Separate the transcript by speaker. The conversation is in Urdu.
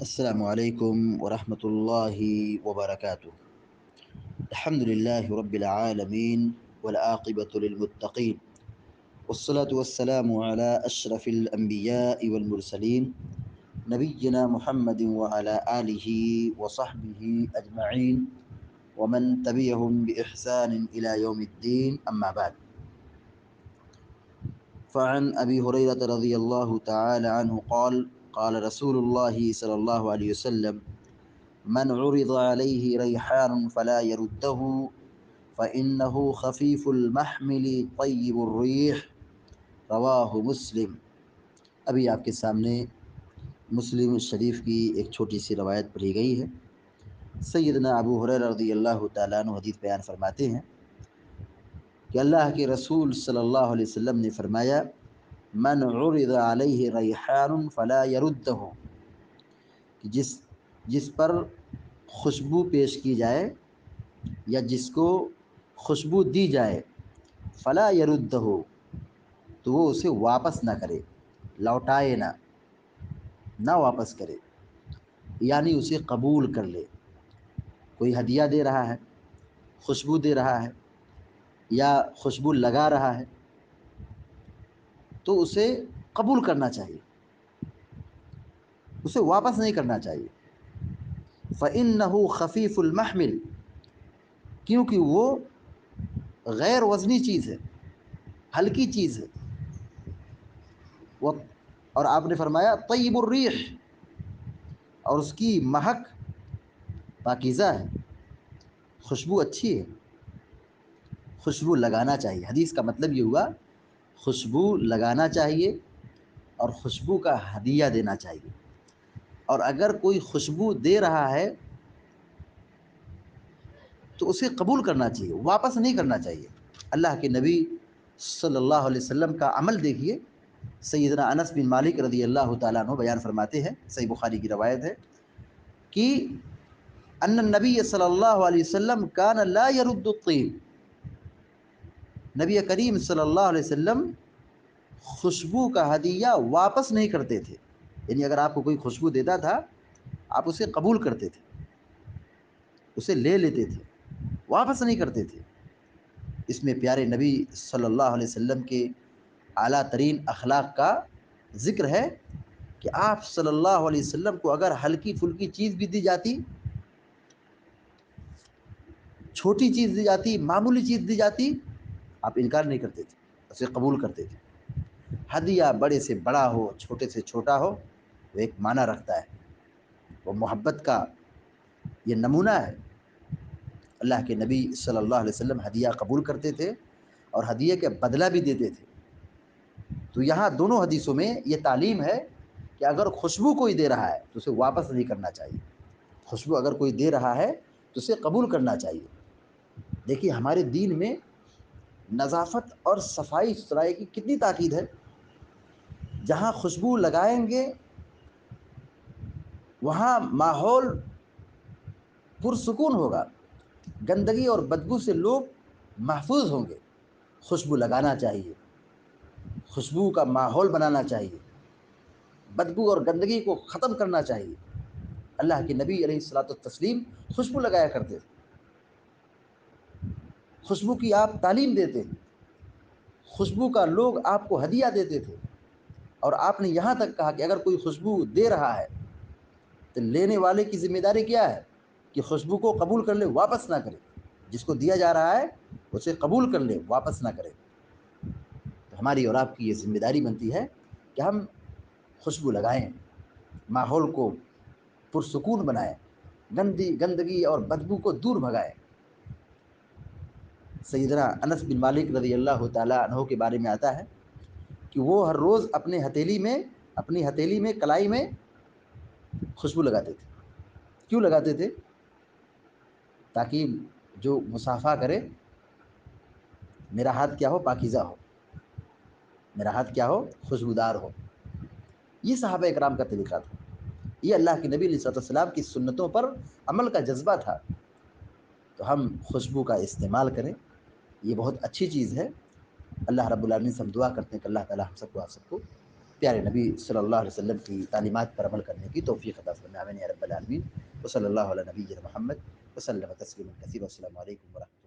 Speaker 1: السلام عليكم ورحمة الله وبركاته. الحمد لله رب العالمين والعاقبة للمتقين، والصلاة والسلام على أشرف الأنبياء والمرسلين نبينا محمد وعلى آله وصحبه أجمعين ومن تبعهم بإحسان إلى يوم الدين، أما بعد. فعن أبي هريرة رضي الله تعالى عنه قال قال رسول الله صلى الله عليه وسلم: من عرض عليه ريحان فلا يرده فإنه خفيف المحمل طيب الريح، رواہ مسلم۔ ابھی آپ کے سامنے مسلم شریف کی ایک چھوٹی سی روایت پڑھی گئی ہے۔ سیدنا ابو ہریرہ رضی اللہ تعالیٰ عنہ حدیث بیان فرماتے ہیں کہ اللہ کے رسول صلی اللہ علیہ وسلم نے فرمایا: من عرض علیہ ریحان فلا یردہ، کہ جس پر خوشبو پیش کی جائے یا جس کو خوشبو دی جائے، فلا یردہ، تو وہ اسے واپس نہ کرے، لوٹائے نہ واپس کرے، یعنی اسے قبول کر لے۔ کوئی ہدیہ دے رہا ہے، خوشبو دے رہا ہے یا خوشبو لگا رہا ہے تو اسے قبول کرنا چاہیے، اسے واپس نہیں کرنا چاہیے۔ فَإِنَّهُ خَفِيفُ الْمَحْمِلِ، کیونکہ وہ غیر وزنی چیز ہے، ہلکی چیز ہے۔ اور آپ نے فرمایا طیب الریح، اور اس کی مہک پاکیزہ ہے، خوشبو اچھی ہے۔ خوشبو لگانا چاہیے، حدیث کا مطلب یہ ہوا خوشبو لگانا چاہیے اور خوشبو کا ہدیہ دینا چاہیے۔ اور اگر کوئی خوشبو دے رہا ہے تو اسے قبول کرنا چاہیے، واپس نہیں کرنا چاہیے۔ اللہ کے نبی صلی اللہ علیہ وسلم کا عمل دیکھیے۔ سیدنا انس بن مالک رضی اللہ تعالیٰ عنہ بیان فرماتے ہیں، صحیح بخاری کی روایت ہے، کہ ان النبی صلی اللہ علیہ وسلم کان لا یرد الطیب، نبی کریم صلی اللہ علیہ وسلم خوشبو کا ہدیہ واپس نہیں کرتے تھے۔ یعنی اگر آپ کو کوئی خوشبو دیتا تھا آپ اسے قبول کرتے تھے، اسے لے لیتے تھے، واپس نہیں کرتے تھے۔ اس میں پیارے نبی صلی اللہ علیہ وسلم کے اعلیٰ ترین اخلاق کا ذکر ہے کہ آپ صلی اللہ علیہ وسلم کو اگر ہلکی پھلکی چیز بھی دی جاتی، چھوٹی چیز دی جاتی، معمولی چیز دی جاتی، آپ انکار نہیں کرتے تھے، اسے قبول کرتے تھے۔ ہدیہ بڑے سے بڑا ہو، چھوٹے سے چھوٹا ہو، وہ ایک معنی رکھتا ہے، وہ محبت کا یہ نمونہ ہے۔ اللہ کے نبی صلی اللہ علیہ وسلم ہدیہ قبول کرتے تھے اور ہدیہ کے بدلہ بھی دیتے تھے۔ تو یہاں دونوں حدیثوں میں یہ تعلیم ہے کہ اگر خوشبو کوئی دے رہا ہے تو اسے واپس نہیں کرنا چاہیے، خوشبو اگر کوئی دے رہا ہے تو اسے قبول کرنا چاہیے۔ دیکھیے ہمارے دین میں نظافت اور صفائی ستھرائی کی کتنی تاکید ہے۔ جہاں خوشبو لگائیں گے وہاں ماحول پرسکون ہوگا، گندگی اور بدبو سے لوگ محفوظ ہوں گے۔ خوشبو لگانا چاہیے، خوشبو کا ماحول بنانا چاہیے، بدبو اور گندگی کو ختم کرنا چاہیے۔ اللہ کے نبی علیہ الصلوۃ والتسلیم خوشبو لگایا کرتے تھے، خوشبو کی آپ تعلیم دیتے ہیں، خوشبو کا لوگ آپ کو ہدیہ دیتے تھے، اور آپ نے یہاں تک کہا کہ اگر کوئی خوشبو دے رہا ہے تو لینے والے کی ذمہ داری کیا ہے کہ خوشبو کو قبول کر لے، واپس نہ کرے۔ جس کو دیا جا رہا ہے اسے قبول کر لے، واپس نہ کرے۔ تو ہماری اور آپ کی یہ ذمہ داری بنتی ہے کہ ہم خوشبو لگائیں، ماحول کو پرسکون بنائیں، گندگی اور بدبو کو دور بھگائیں۔ سیدنا انس بن مالک رضی اللہ تعالیٰ عنہ کے بارے میں آتا ہے کہ وہ ہر روز اپنی ہتھیلی میں کلائی میں خوشبو لگاتے تھے۔ کیوں لگاتے تھے؟ تاکہ جو مصافحہ کرے میرا ہاتھ کیا ہو؟ پاکیزہ ہو، میرا ہاتھ کیا ہو؟ خوشبودار ہو۔ یہ صحابہ اکرام کا طریقہ تھا، یہ اللہ کے نبی علیہ الصلوۃ والسلام کی سنتوں پر عمل کا جذبہ تھا۔ تو ہم خوشبو کا استعمال کریں، یہ بہت اچھی چیز ہے۔ اللہ رب العالمین سے ہم دعا کرتے ہیں کہ اللہ تعالی ہم سب کو آپ سب کو پیارے نبی صلی اللہ علیہ وسلم کی تعلیمات پر عمل کرنے کی توفیق عطا فرمائے، آمین یا رب العالمین۔ وصلی اللہ علیہ نبی محمد وسلم تسلیما کثیرا۔ السلام علیکم ورحمۃ اللہ۔